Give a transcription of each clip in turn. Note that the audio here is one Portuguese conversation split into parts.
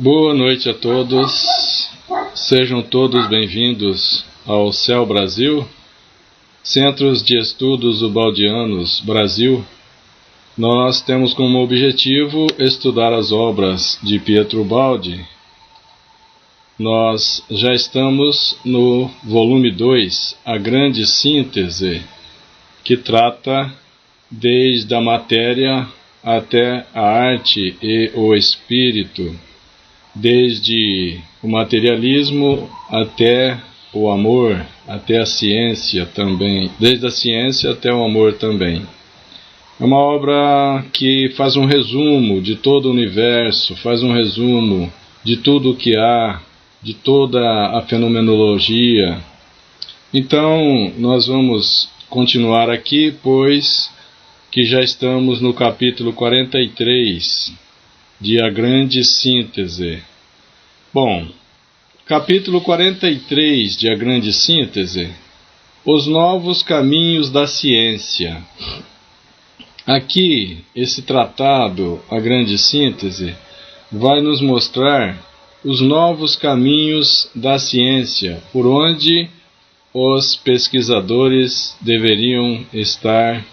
Boa noite a todos, sejam todos bem-vindos ao CEL Brasil, Centros de Estudos Ubaldianos Brasil. Nós temos como objetivo estudar as obras de Pietro Ubaldi. Nós já estamos no volume 2, A Grande Síntese, que trata desde a matéria até a arte e o espírito, desde o materialismo até o amor, até a ciência também, desde a ciência até o amor também. É uma obra que faz um resumo de todo o universo, faz um resumo de tudo o que há, de toda a fenomenologia. Então, nós vamos continuar aqui, pois que já estamos no capítulo 43 de A Grande Síntese. Bom, capítulo 43 de A Grande Síntese, os novos caminhos da ciência. Aqui, esse tratado, A Grande Síntese, vai nos mostrar os novos caminhos da ciência, por onde os pesquisadores deveriam estar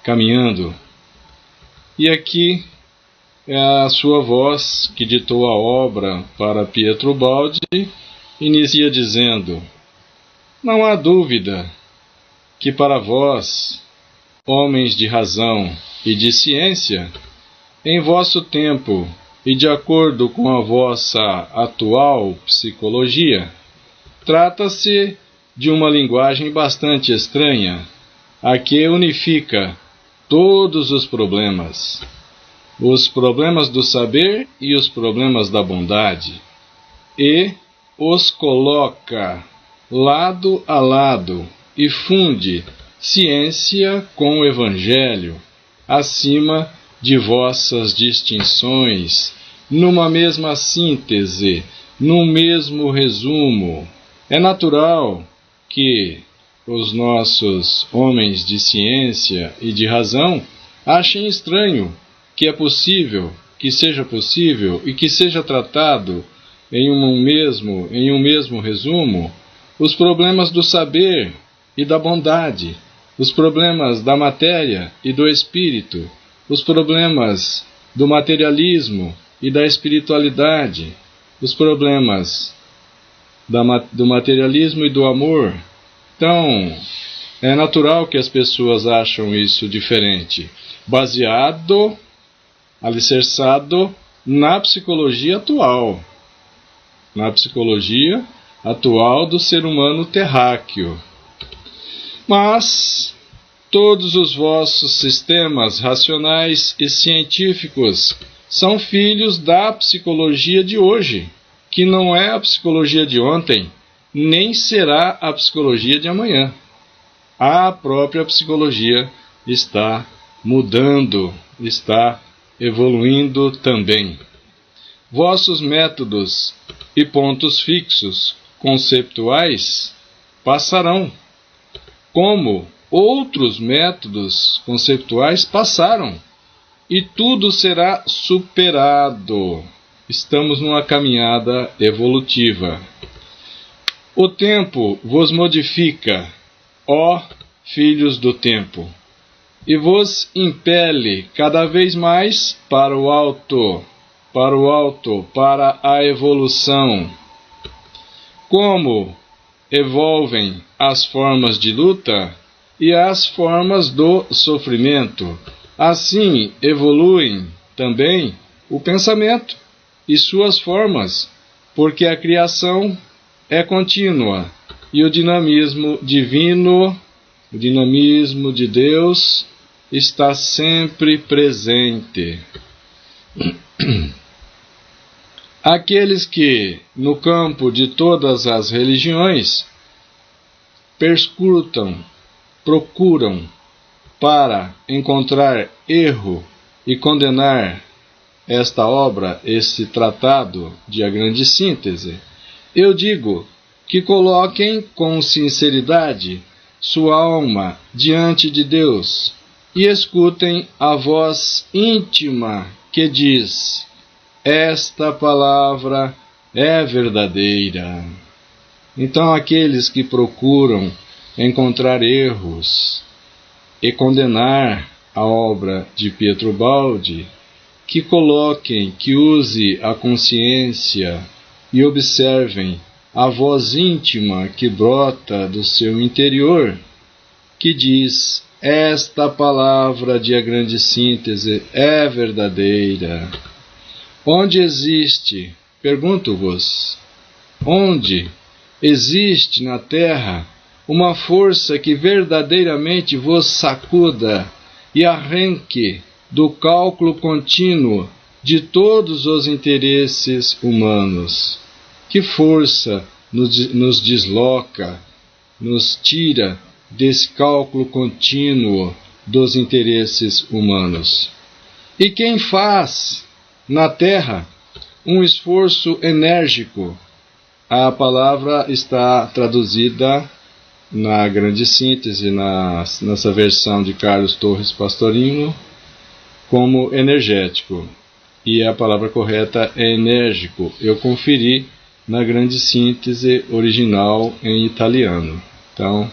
caminhando. E aqui é a sua voz que ditou a obra para Pietro Ubaldi, inicia dizendo: não há dúvida que para vós, homens de razão e de ciência, em vosso tempo e de acordo com a vossa atual psicologia, trata-se de uma linguagem bastante estranha, a que unifica todos os problemas do saber e os problemas da bondade, e os coloca lado a lado e funde ciência com o Evangelho, acima de vossas distinções, numa mesma síntese, num mesmo resumo. É natural que os nossos homens de ciência e de razão achem estranho que é possível, que seja possível e que seja tratado em um mesmo resumo os problemas do saber e da bondade, os problemas da matéria e do espírito, os problemas do materialismo e da espiritualidade, os problemas do materialismo e do amor. Então, é natural que as pessoas acham isso diferente, alicerçado na psicologia atual do ser humano terráqueo. Mas todos os vossos sistemas racionais e científicos são filhos da psicologia de hoje, que não é a psicologia de ontem, nem será a psicologia de amanhã. A própria psicologia está mudando, está evoluindo também. Vossos métodos e pontos fixos conceptuais passarão, como outros métodos conceptuais passaram, e tudo será superado. Estamos numa caminhada evolutiva. O tempo vos modifica, ó filhos do tempo, e vos impele cada vez mais para o alto, para a evolução. Como evolvem as formas de luta e as formas do sofrimento, assim evoluem também o pensamento e suas formas, porque a criação é contínua e o dinamismo divino, o dinamismo de Deus, está sempre presente. Aqueles que, no campo de todas as religiões, procuram para encontrar erro e condenar esta obra, este tratado de A Grande Síntese, eu digo que coloquem com sinceridade sua alma diante de Deus e escutem a voz íntima que diz: esta palavra é verdadeira. Então, aqueles que procuram encontrar erros e condenar a obra de Pietro Baldi, que coloquem, que use a consciência e observem a voz íntima que brota do seu interior, que diz: esta palavra de A Grande Síntese é verdadeira. Onde existe, pergunto-vos, onde existe na Terra uma força que verdadeiramente vos sacuda e arranque do cálculo contínuo de todos os interesses humanos? Que força nos desloca, nos tira desse cálculo contínuo dos interesses humanos? E quem faz na Terra um esforço enérgico? A palavra está traduzida na Grande Síntese, nessa versão de Carlos Torres Pastorino, como energético. E a palavra correta é enérgico. Eu conferi na Grande Síntese original em italiano. Então,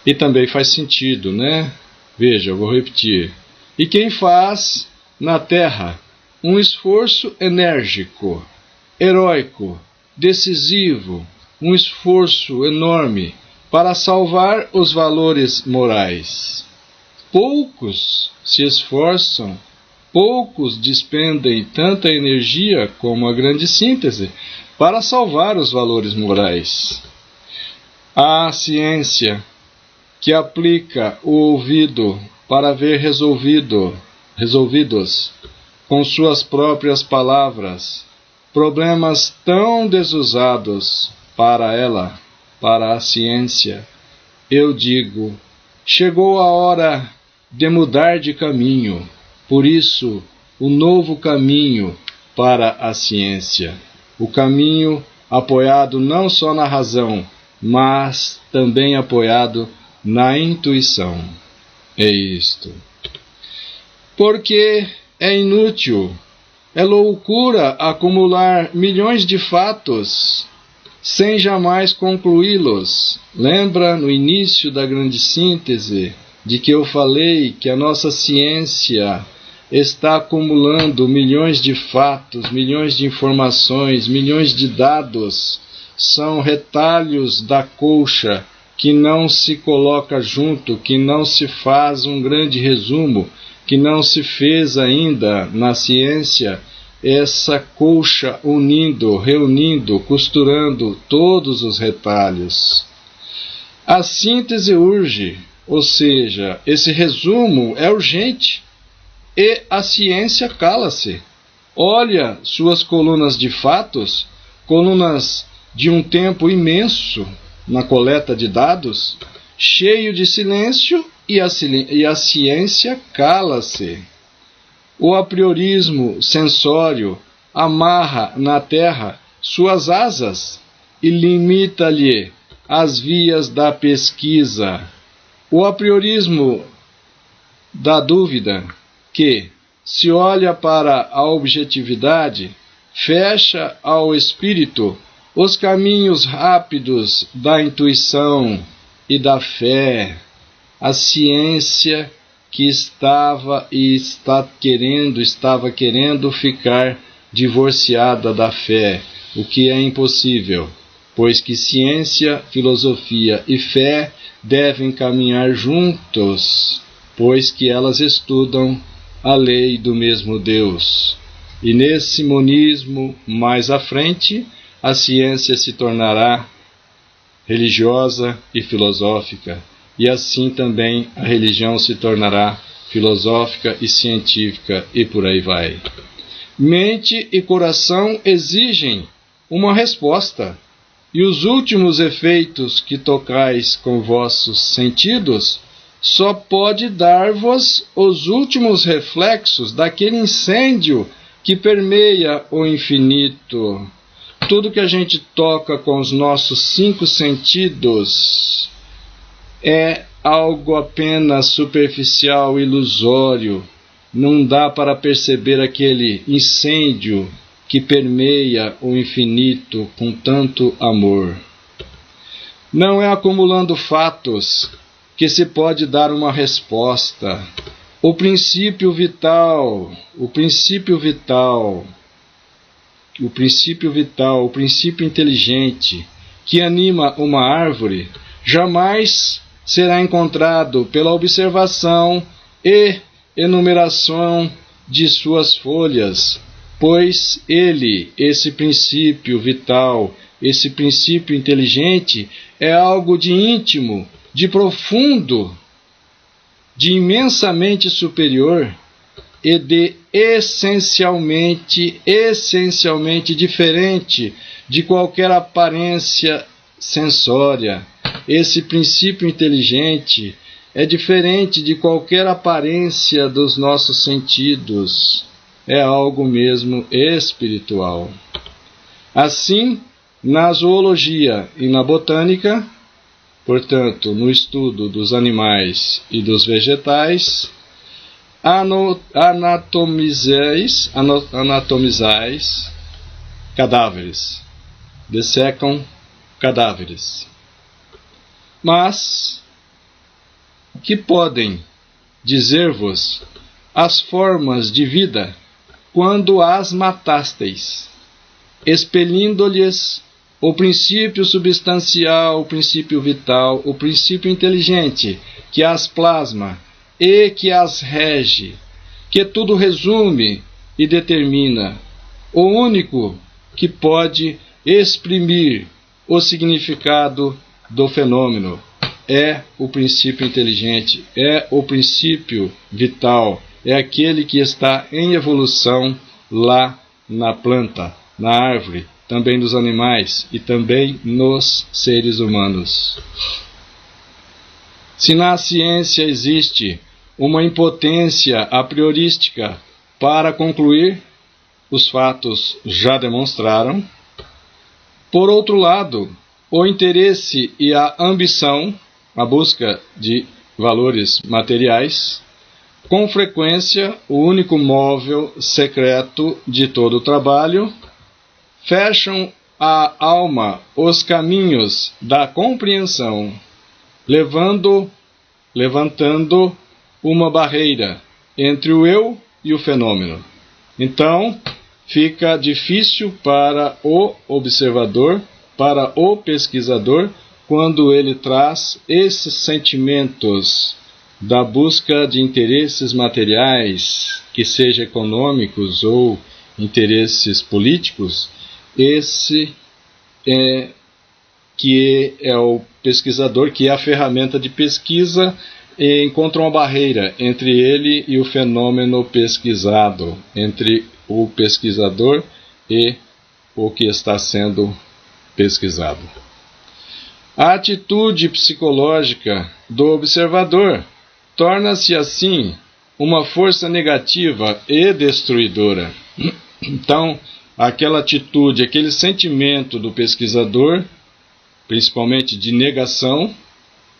e também faz sentido, né? Veja, eu vou repetir. E quem faz na Terra um esforço enérgico, heróico, decisivo, um esforço enorme para salvar os valores morais. Poucos se esforçam, poucos despendem tanta energia como a Grande Síntese para salvar os valores morais. A ciência que aplica o ouvido para ver resolvidos com suas próprias palavras problemas tão desusados para ela, para a ciência, eu digo, chegou a hora de mudar de caminho. Por isso, o novo caminho para a ciência, o caminho apoiado não só na razão, mas também apoiado na intuição. É isto. Porque é inútil, é loucura acumular milhões de fatos sem jamais concluí-los. Lembra no início da Grande Síntese de que eu falei que a nossa ciência está acumulando milhões de fatos, milhões de informações, milhões de dados. São retalhos da colcha que não se coloca junto, que não se faz um grande resumo, que não se fez ainda na ciência essa colcha unindo, reunindo, costurando todos os retalhos. A síntese urge, ou seja, esse resumo é urgente, e a ciência cala-se. Olha suas colunas de fatos, colunas de um tempo imenso na coleta de dados, cheio de silêncio, e a ciência cala-se. O apriorismo sensório amarra na terra suas asas e limita-lhe as vias da pesquisa. O apriorismo da dúvida, que se olha para a objetividade, fecha ao espírito os caminhos rápidos da intuição e da fé. A ciência que estava querendo ficar divorciada da fé, o que é impossível, pois que ciência, filosofia e fé devem caminhar juntos, pois que elas estudam a lei do mesmo Deus. E nesse monismo, mais à frente, a ciência se tornará religiosa e filosófica, e assim também a religião se tornará filosófica e científica, e por aí vai. Mente e coração exigem uma resposta, e os últimos efeitos que tocais com vossos sentidos só pode dar-vos os últimos reflexos daquele incêndio que permeia o infinito. Tudo que a gente toca com os nossos 5 sentidos é algo apenas superficial, ilusório. Não dá para perceber aquele incêndio que permeia o infinito com tanto amor. Não é acumulando fatos que se pode dar uma resposta. O princípio vital, o princípio inteligente que anima uma árvore jamais será encontrado pela observação e enumeração de suas folhas, pois esse princípio vital, esse princípio inteligente é algo de íntimo, de profundo, de imensamente superior e de essencialmente diferente de qualquer aparência sensória. Esse princípio inteligente é diferente de qualquer aparência dos nossos sentidos. É algo mesmo espiritual. Assim, na zoologia e na botânica, portanto, no estudo dos animais e dos vegetais, anatomizais cadáveres, dessecam cadáveres. Mas que podem dizer-vos as formas de vida quando as matasteis, expelindo-lhes o princípio substancial, o princípio vital, o princípio inteligente que as plasma e que as rege, que tudo resume e determina, o único que pode exprimir o significado do fenômeno é o princípio inteligente, é o princípio vital, é aquele que está em evolução lá na planta, na árvore, também nos animais e também nos seres humanos. Se na ciência existe uma impotência a priorística para concluir, os fatos já demonstraram. Por outro lado, o interesse e a ambição, a busca de valores materiais, com frequência o único móvel secreto de todo o trabalho, fecham à alma os caminhos da compreensão, levantando uma barreira entre o eu e o fenômeno. Então, fica difícil para o observador, para o pesquisador, quando ele traz esses sentimentos da busca de interesses materiais, que sejam econômicos ou interesses políticos, esse que é o pesquisador, que é a ferramenta de pesquisa, e encontra uma barreira entre ele e o fenômeno pesquisado, entre o pesquisador e o que está sendo pesquisado. A atitude psicológica do observador torna-se assim uma força negativa e destruidora. Então, aquela atitude, aquele sentimento do pesquisador, principalmente de negação,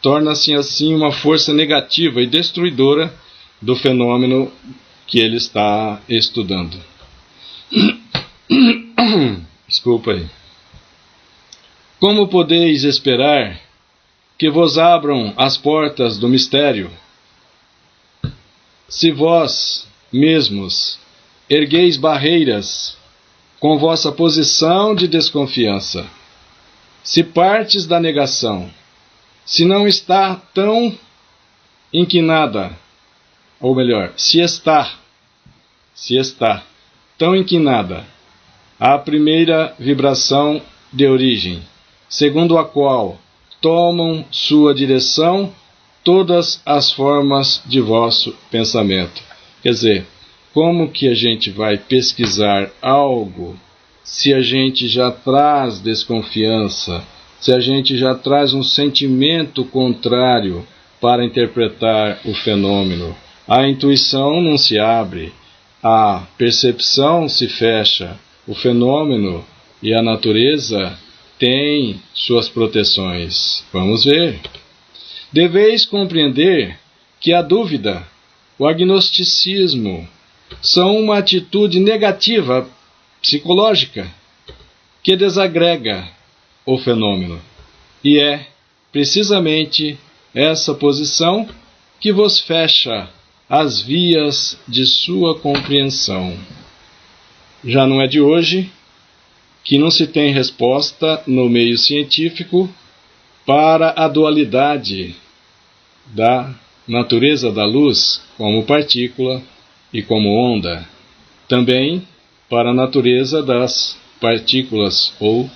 torna-se assim uma força negativa e destruidora do fenômeno que ele está estudando. Desculpa aí. Como podeis esperar que vos abram as portas do mistério, se vós mesmos ergueis barreiras com vossa posição de desconfiança? Se partes da negação, se não está tão inclinada, ou melhor, se está tão inclinada à primeira vibração de origem, segundo a qual tomam sua direção todas as formas de vosso pensamento. Quer dizer, como que a gente vai pesquisar algo se a gente já traz desconfiança, se a gente já traz um sentimento contrário para interpretar o fenômeno? A intuição não se abre, a percepção se fecha, o fenômeno e a natureza têm suas proteções. Vamos ver. Deveis compreender que a dúvida, o agnosticismo, são uma atitude negativa psicológica que desagrega o fenômeno. E é precisamente essa posição que vos fecha as vias de sua compreensão. Já não é de hoje que não se tem resposta no meio científico para a dualidade da natureza da luz como partícula e como onda. Também para a natureza das partículas ou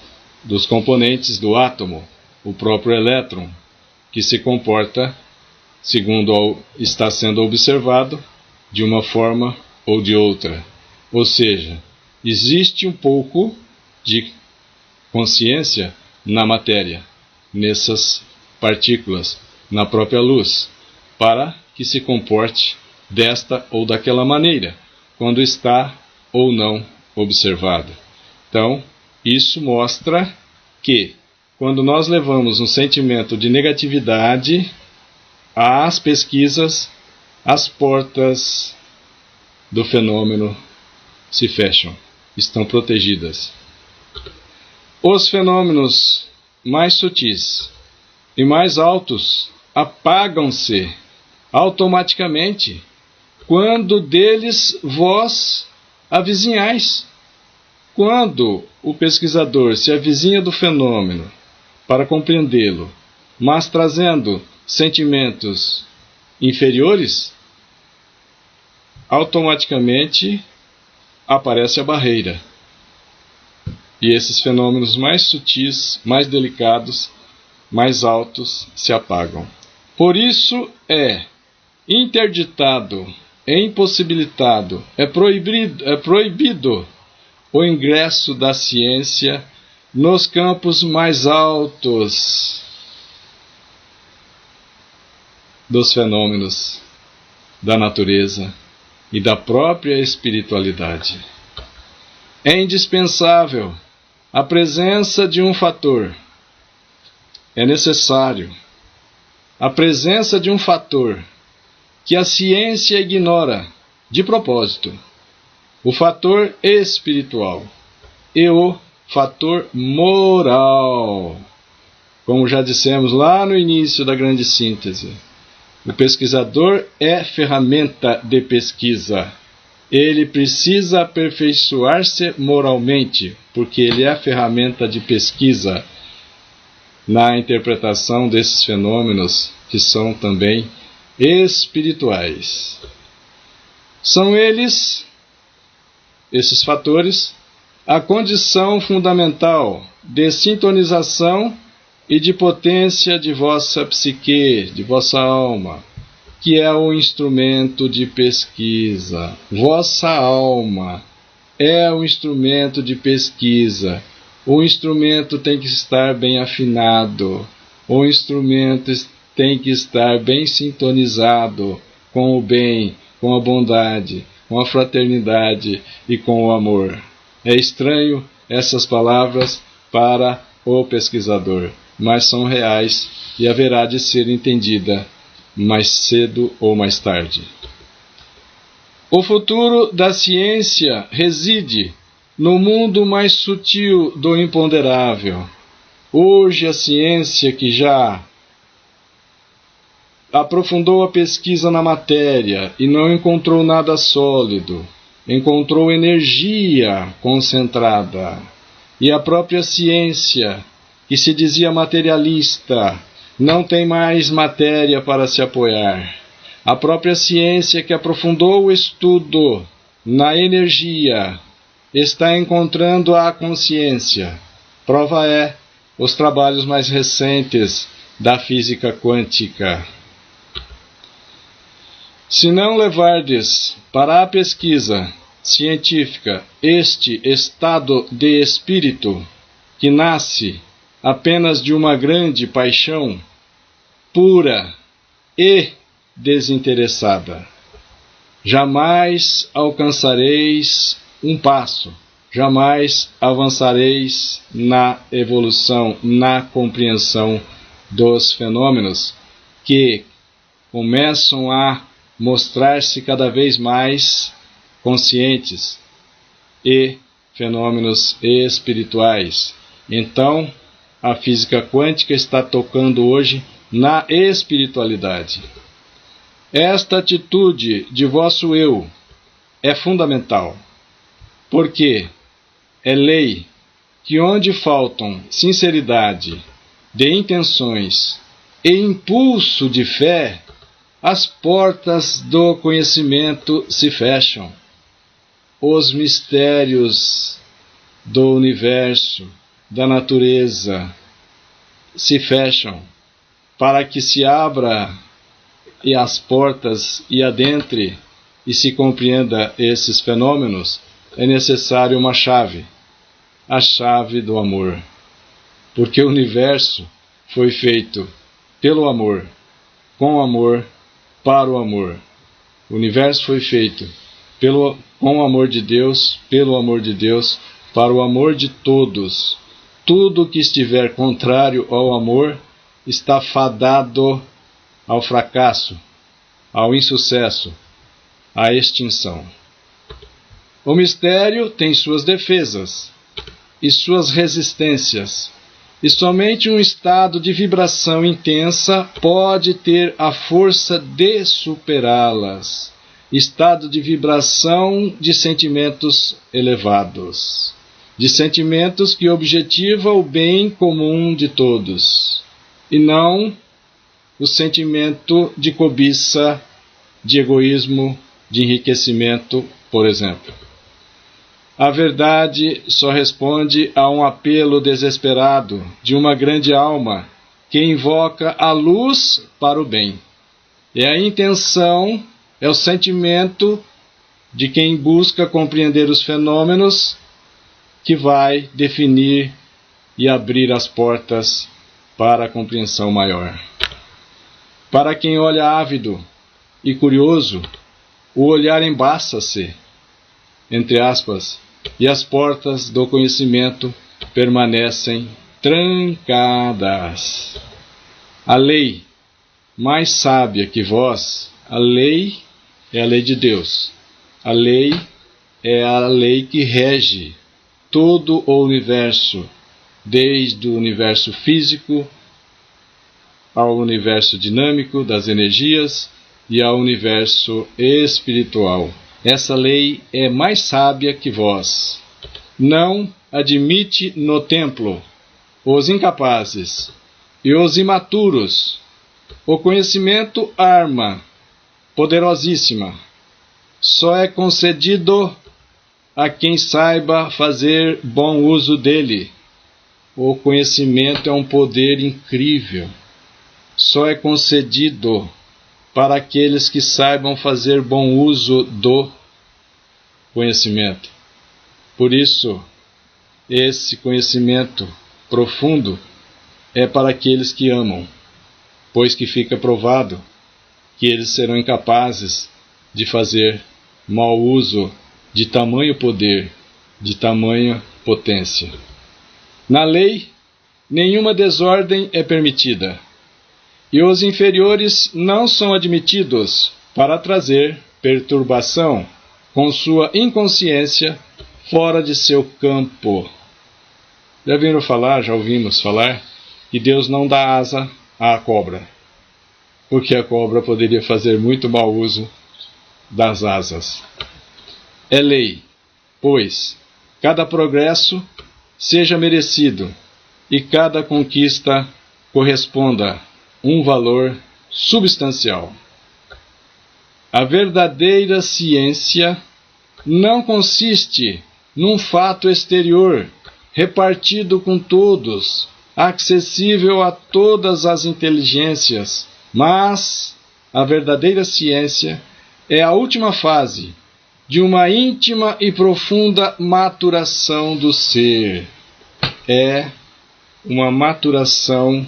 dos componentes do átomo, o próprio elétron, que se comporta, segundo está sendo observado, de uma forma ou de outra. Ou seja, existe um pouco de consciência na matéria, nessas partículas, na própria luz, para que se comporte desta ou daquela maneira, quando está ou não observado. Então, isso mostra que, quando nós levamos um sentimento de negatividade às pesquisas, as portas do fenômeno se fecham, estão protegidas. Os fenômenos mais sutis e mais altos apagam-se automaticamente quando deles vós avizinhais. Quando o pesquisador se avizinha do fenômeno para compreendê-lo, mas trazendo sentimentos inferiores, automaticamente aparece a barreira. E esses fenômenos mais sutis, mais delicados, mais altos se apagam. Por isso é interditado, é impossibilitado, é proibido o ingresso da ciência nos campos mais altos dos fenômenos da natureza e da própria espiritualidade. É indispensável a presença de um fator. É necessário a presença de um fator que a ciência ignora de propósito: o fator espiritual e o fator moral. Como já dissemos lá no início da grande síntese, o pesquisador é ferramenta de pesquisa. Ele precisa aperfeiçoar-se moralmente, porque ele é a ferramenta de pesquisa na interpretação desses fenômenos que são também espirituais. São eles, esses fatores, a condição fundamental de sintonização e de potência de vossa psique, de vossa alma, que é o instrumento de pesquisa. Vossa alma é o instrumento de pesquisa. O instrumento tem que estar bem afinado. O instrumento tem que estar bem sintonizado com o bem, com a bondade, com a fraternidade e com o amor. É estranho essas palavras para o pesquisador, mas são reais e haverá de ser entendida mais cedo ou mais tarde. O futuro da ciência reside no mundo mais sutil do imponderável. Hoje a ciência, que já aprofundou a pesquisa na matéria e não encontrou nada sólido, encontrou energia concentrada. E a própria ciência, que se dizia materialista, não tem mais matéria para se apoiar. A própria ciência, que aprofundou o estudo na energia, está encontrando a consciência. Prova é os trabalhos mais recentes da física quântica. Se não levardes para a pesquisa científica este estado de espírito que nasce apenas de uma grande paixão pura e desinteressada, jamais alcançareis um passo, jamais avançareis na evolução, na compreensão dos fenômenos que começam a mostrar-se cada vez mais conscientes e fenômenos espirituais. Então, a física quântica está tocando hoje na espiritualidade. Esta atitude de vosso eu é fundamental, porque é lei que onde faltam sinceridade de intenções e impulso de fé, as portas do conhecimento se fecham. Os mistérios do universo, da natureza, se fecham para que se abra e as portas e adentre e se compreenda esses fenômenos. É necessário uma chave, a chave do amor, porque o universo foi feito pelo amor, com o amor, para o amor. O universo foi feito com o amor de Deus, pelo amor de Deus, para o amor de todos. Tudo que estiver contrário ao amor está fadado ao fracasso, ao insucesso, à extinção. O mistério tem suas defesas e suas resistências, e somente um estado de vibração intensa pode ter a força de superá-las. Estado de vibração de sentimentos elevados, de sentimentos que objetivam o bem comum de todos, e não o sentimento de cobiça, de egoísmo, de enriquecimento, por exemplo. A verdade só responde a um apelo desesperado de uma grande alma que invoca a luz para o bem. É a intenção, é o sentimento de quem busca compreender os fenômenos que vai definir e abrir as portas para a compreensão maior. Para quem olha ávido e curioso, o olhar embaça-se, entre aspas, e as portas do conhecimento permanecem trancadas. A lei mais sábia que vós, a lei é a lei de Deus. A lei é a lei que rege todo o universo, desde o universo físico ao universo dinâmico das energias e ao universo espiritual. Essa lei é mais sábia que vós. Não admite no templo os incapazes e os imaturos. O conhecimento, arma poderosíssima, só é concedido a quem saiba fazer bom uso dele. O conhecimento é um poder incrível. Só é concedido para aqueles que saibam fazer bom uso do conhecimento. Por isso, esse conhecimento profundo é para aqueles que amam, pois que fica provado que eles serão incapazes de fazer mau uso de tamanho poder, de tamanha potência. Na lei, nenhuma desordem é permitida, e os inferiores não são admitidos para trazer perturbação com sua inconsciência fora de seu campo. Já ouvimos falar, que Deus não dá asa à cobra, porque a cobra poderia fazer muito mau uso das asas. É lei, pois, cada progresso seja merecido e cada conquista corresponda um valor substancial. A verdadeira ciência não consiste num fato exterior, repartido com todos, acessível a todas as inteligências, mas a verdadeira ciência é a última fase de uma íntima e profunda maturação do ser. É uma maturação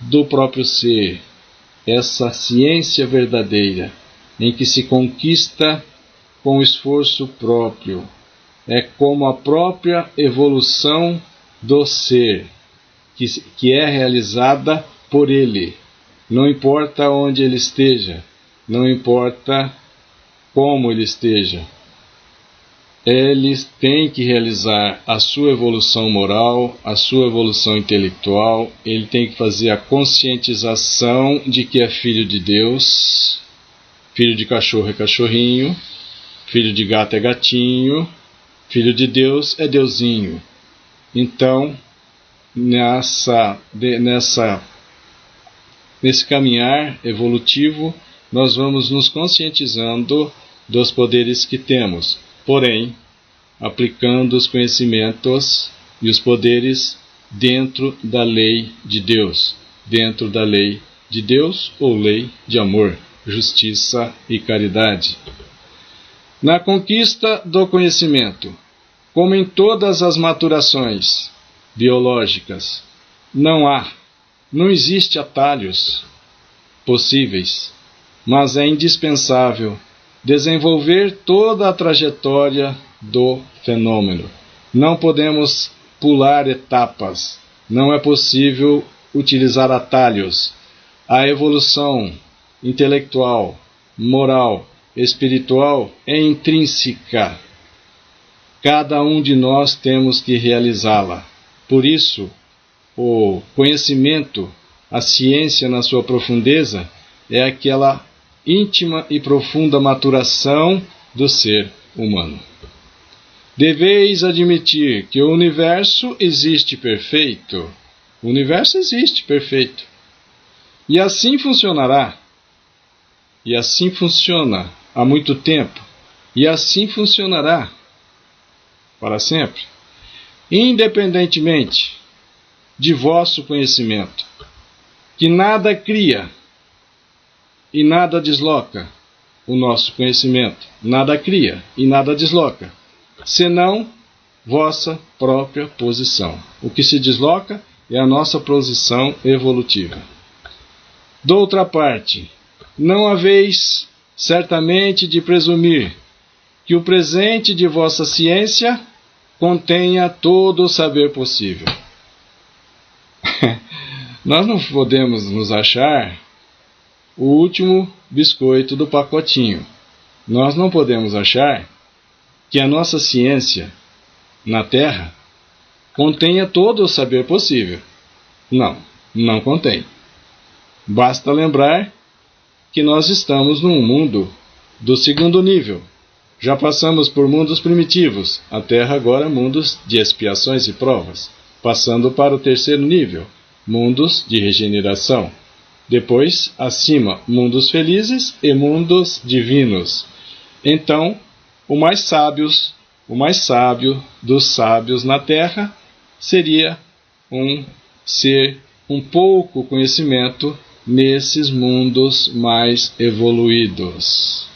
do próprio ser, essa ciência verdadeira, em que se conquista com esforço próprio. É como a própria evolução do ser, que é realizada por ele. Não importa onde ele esteja, não importa como ele esteja. ele tem que realizar a sua evolução moral, a sua evolução intelectual, ele tem que fazer a conscientização de que é filho de Deus, filho de cachorro é cachorrinho, filho de gato é gatinho, filho de Deus é Deusinho. Então, nesse caminhar evolutivo, nós vamos nos conscientizando dos poderes que temos, porém, aplicando os conhecimentos e os poderes dentro da lei de Deus, dentro da lei de Deus ou lei de amor, justiça e caridade. Na conquista do conhecimento, como em todas as maturações biológicas, não existe atalhos possíveis, mas é indispensável desenvolver toda a trajetória do fenômeno. Não podemos pular etapas, não é possível utilizar atalhos. A evolução intelectual, moral, espiritual é intrínseca. Cada um de nós temos que realizá-la. Por isso, o conhecimento, a ciência na sua profundeza, é aquela íntima e profunda maturação do ser humano. Deveis admitir que o universo existe perfeito. O universo existe perfeito. E assim funcionará. E assim funciona há muito tempo. E assim funcionará para sempre. Independentemente de vosso conhecimento, que nada cria e nada desloca o nosso conhecimento, nada cria e nada desloca, senão vossa própria posição. O que se desloca é a nossa posição evolutiva. Doutra parte, não haveis certamente de presumir que o presente de vossa ciência contenha todo o saber possível. Nós não podemos nos achar o último biscoito do pacotinho. Nós não podemos achar que a nossa ciência na Terra contenha todo o saber possível. Não contém. Basta lembrar que nós estamos num mundo do segundo nível. Já passamos por mundos primitivos, a Terra agora é mundos de expiações e provas, passando para o terceiro nível, mundos de regeneração. Depois, acima, mundos felizes e mundos divinos. Então, o mais sábio dos sábios na Terra seria um ser com pouco conhecimento nesses mundos mais evoluídos.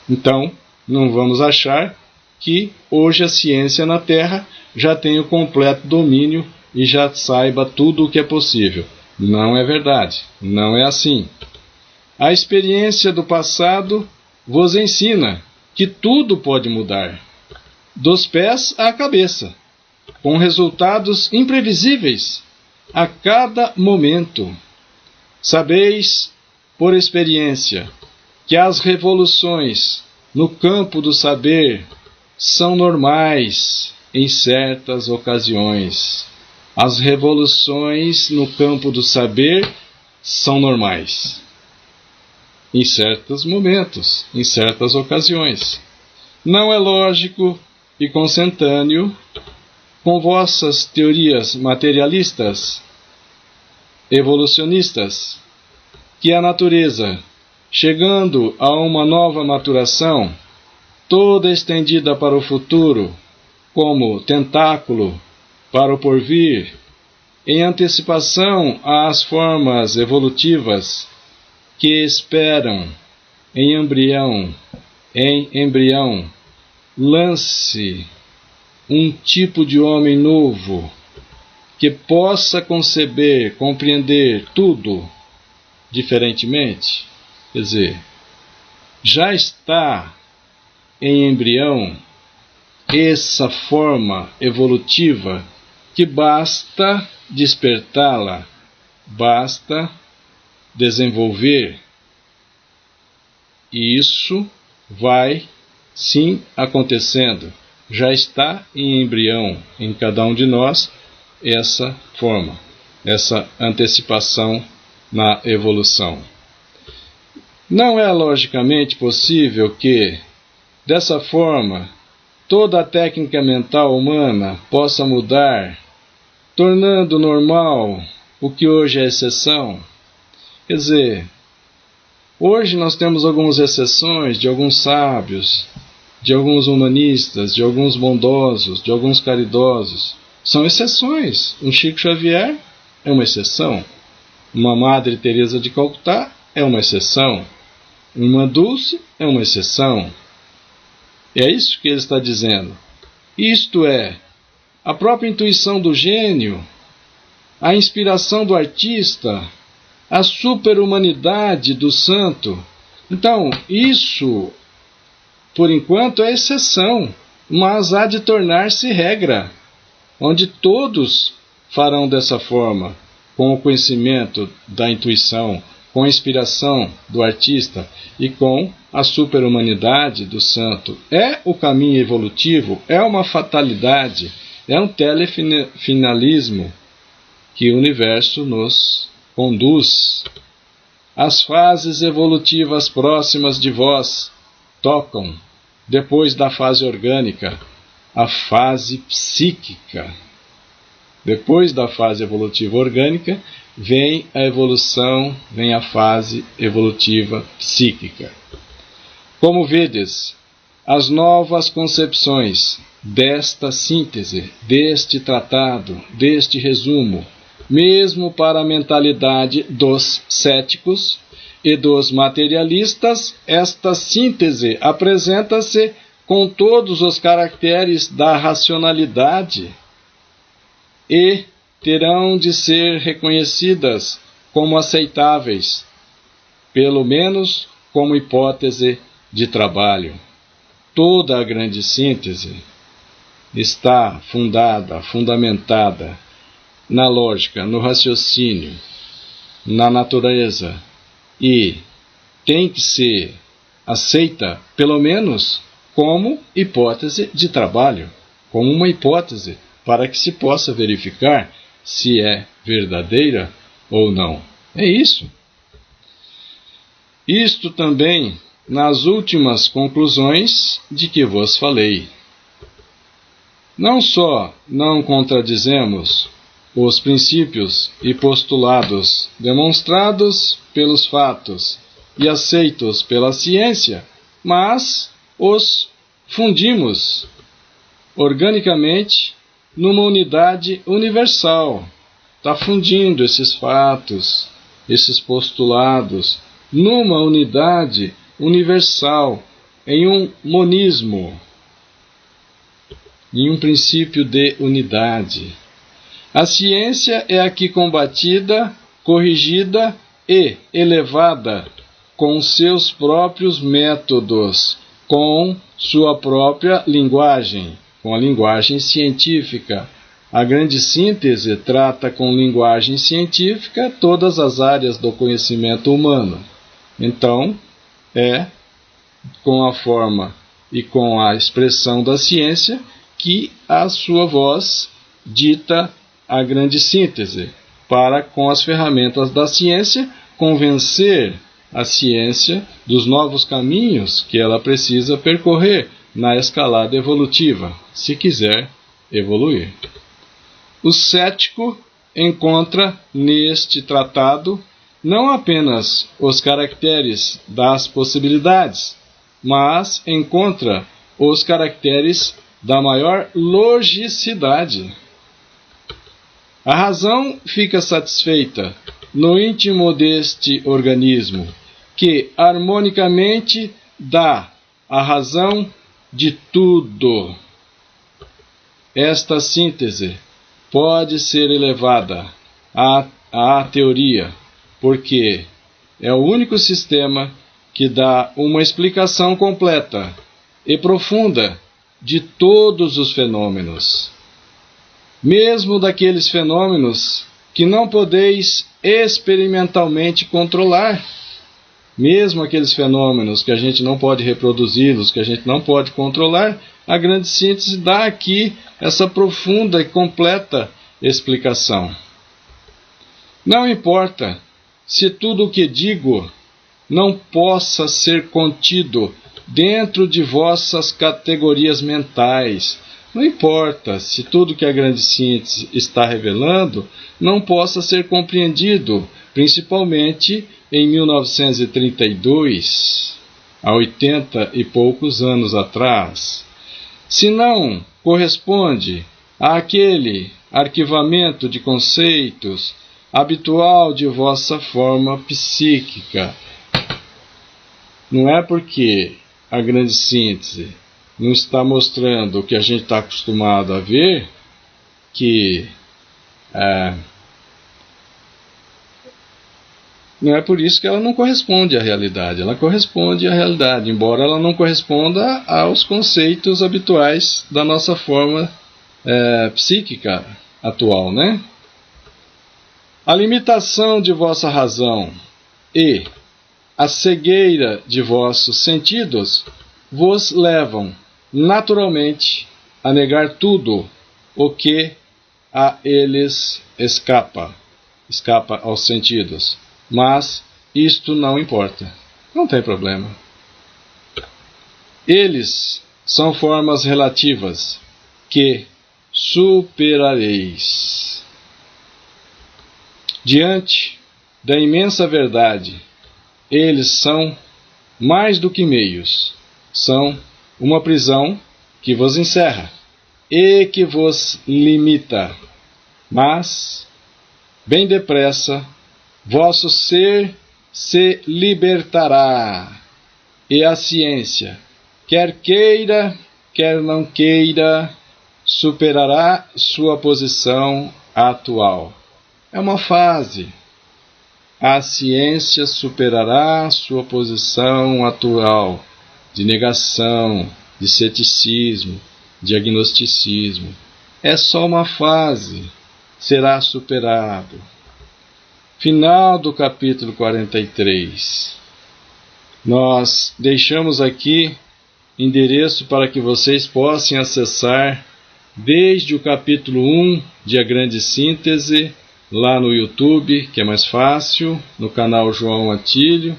Então, não vamos achar que hoje a ciência na Terra já tem o completo domínio e já saiba tudo o que é possível. Não é verdade, não é assim. A experiência do passado vos ensina que tudo pode mudar, dos pés à cabeça, com resultados imprevisíveis a cada momento. Sabeis, por experiência, que as revoluções no campo do saber são normais em certas ocasiões. As revoluções no campo do saber são normais em certos momentos, em certas ocasiões. Não é lógico e consentâneo com vossas teorias materialistas, evolucionistas, que a natureza, chegando a uma nova maturação, toda estendida para o futuro, como tentáculo para o porvir, em antecipação às formas evolutivas que esperam em embrião, lance um tipo de homem novo que possa conceber, compreender tudo diferentemente. Quer dizer, já está em embrião essa forma evolutiva que basta despertá-la, basta desenvolver. E isso vai sim acontecendo. já está em embrião em cada um de nós essa forma, essa antecipação na evolução. Não é logicamente possível que, dessa forma, toda a técnica mental humana possa mudar, tornando normal o que hoje é exceção. Quer dizer, hoje nós temos algumas exceções de alguns sábios, de alguns humanistas, de alguns bondosos, de alguns caridosos. São exceções. Um Chico Xavier é uma exceção. Uma Madre Teresa de Calcutá é uma exceção. Uma Dulce é uma exceção. É isso que ele está dizendo. Isto é, a própria intuição do gênio, a inspiração do artista, a superhumanidade do santo. Então, isso, por enquanto, é exceção, mas há de tornar-se regra, onde todos farão dessa forma, com o conhecimento da intuição, com a inspiração do artista e com a superhumanidade do santo. É o caminho evolutivo, é uma fatalidade, é um telefinalismo que o universo nos conduz. As fases evolutivas próximas de vós tocam, depois da fase orgânica, a fase psíquica. Depois da fase evolutiva orgânica, vem a evolução, vem a fase evolutiva psíquica. Como vedes, as novas concepções desta síntese, deste tratado, deste resumo, mesmo para a mentalidade dos céticos e dos materialistas, esta síntese apresenta-se com todos os caracteres da racionalidade e terão de ser reconhecidas como aceitáveis, pelo menos como hipótese de trabalho. Toda a grande síntese está fundamentada na lógica, no raciocínio, na natureza e tem que ser aceita, pelo menos, como hipótese de trabalho, como uma hipótese para que se possa verificar se é verdadeira ou não. É isso. Isto também nas últimas conclusões de que vos falei. Não só não contradizemos os princípios e postulados demonstrados pelos fatos e aceitos pela ciência, mas os fundimos organicamente numa unidade universal. Está fundindo esses fatos, esses postulados, numa unidade universal, em um monismo, em um princípio de unidade. A ciência é aqui combatida, corrigida e elevada com seus próprios métodos, com sua própria linguagem, com a linguagem científica. A grande síntese trata com linguagem científica todas as áreas do conhecimento humano. Então, é com a forma e com a expressão da ciência que a sua voz dita a grande síntese, para, com as ferramentas da ciência, convencer a ciência dos novos caminhos que ela precisa percorrer na escalada evolutiva, se quiser evoluir. O cético encontra neste tratado não apenas os caracteres das possibilidades, mas encontra os caracteres da maior logicidade. A razão fica satisfeita no íntimo deste organismo, que harmonicamente dá a razão de tudo. Esta síntese pode ser elevada à teoria, porque é o único sistema que dá uma explicação completa e profunda de todos os fenômenos, mesmo daqueles fenômenos que não podeis experimentalmente controlar. mesmo aqueles fenômenos que a gente não pode reproduzi-los, que a gente não pode controlar, a grande síntese dá aqui essa profunda e completa explicação. Não importa se tudo o que digo não possa ser contido dentro de vossas categorias mentais. Não importa se tudo que a grande síntese está revelando não possa ser compreendido, principalmente em 1932, há 80 e poucos anos atrás. Se não corresponde àquele arquivamento de conceitos habitual de vossa forma psíquica, não é porque a grande síntese não está mostrando o que a gente está acostumado a ver que não é por isso que ela não corresponde à realidade. Ela corresponde à realidade, embora ela não corresponda aos conceitos habituais da nossa forma psíquica atual, né? A limitação de vossa razão e a cegueira de vossos sentidos vos levam naturalmente a negar tudo o que a eles escapa aos sentidos. Mas isto não importa, não tem problema. Eles são formas relativas que superareis. Diante da imensa verdade, eles são mais do que meios, são uma prisão que vos encerra e que vos limita. Mas, bem depressa, vosso ser se libertará, e a ciência, quer queira, quer não queira, superará sua posição atual. É uma fase. A ciência superará sua posição atual de negação, de ceticismo, de agnosticismo. É só uma fase. Será superado. Final do capítulo 43. Nós deixamos aqui endereço para que vocês possam acessar desde o capítulo 1 de A Grande Síntese, lá no YouTube, que é mais fácil, no canal João Atílio,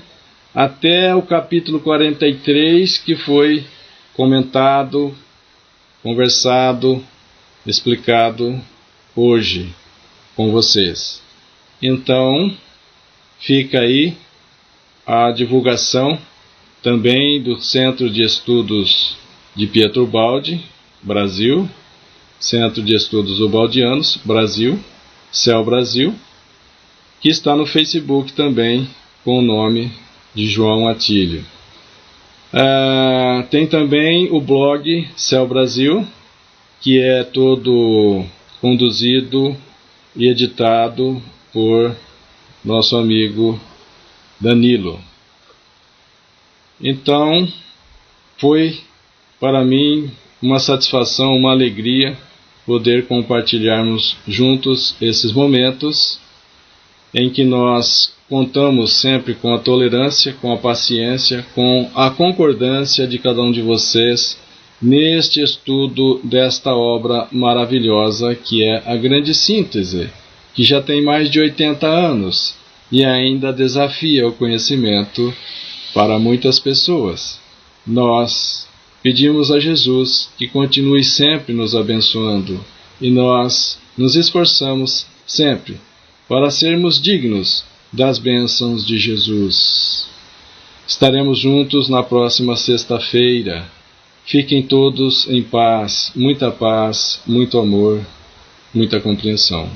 até o capítulo 43, que foi comentado, conversado, explicado hoje com vocês. Então, fica aí a divulgação também do Centro de Estudos de Pietro Ubaldi, Brasil, Centro de Estudos Ubaldianos, Brasil, Céu Brasil, que está no Facebook também com o nome de João Atílio. Tem também o blog Céu Brasil, que é todo conduzido e editado por nosso amigo Danilo. Então, foi para mim uma satisfação, uma alegria poder compartilharmos juntos esses momentos em que nós contamos sempre com a tolerância, com a paciência, com a concordância de cada um de vocês neste estudo desta obra maravilhosa que é A Grande Síntese, que já tem mais de 80 anos e ainda desafia o conhecimento para muitas pessoas. Nós pedimos a Jesus que continue sempre nos abençoando e nós nos esforçamos sempre para sermos dignos das bênçãos de Jesus. Estaremos juntos na próxima sexta-feira. Fiquem todos em paz, muito amor, muita compreensão.